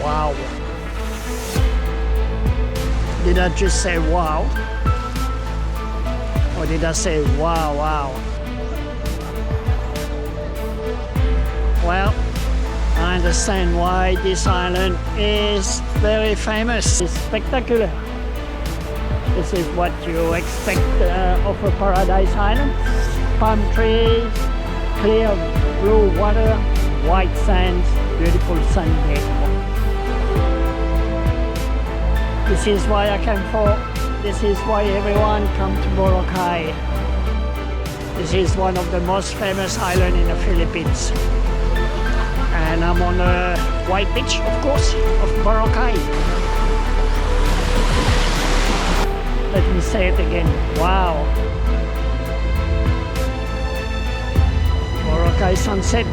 Wow. Did I just say wow? Or did I say wow, wow? Well, I understand why this island is very famous. It's spectacular. This is what you expect of a paradise island. Palm trees, clear blue water, white sands, beautiful sunset. This is why I came for. This is why everyone comes to Boracay. This is one of the most famous islands in the Philippines. And I'm on the white beach, of course, of Boracay. Let me say it again. Wow. Boracay sunset.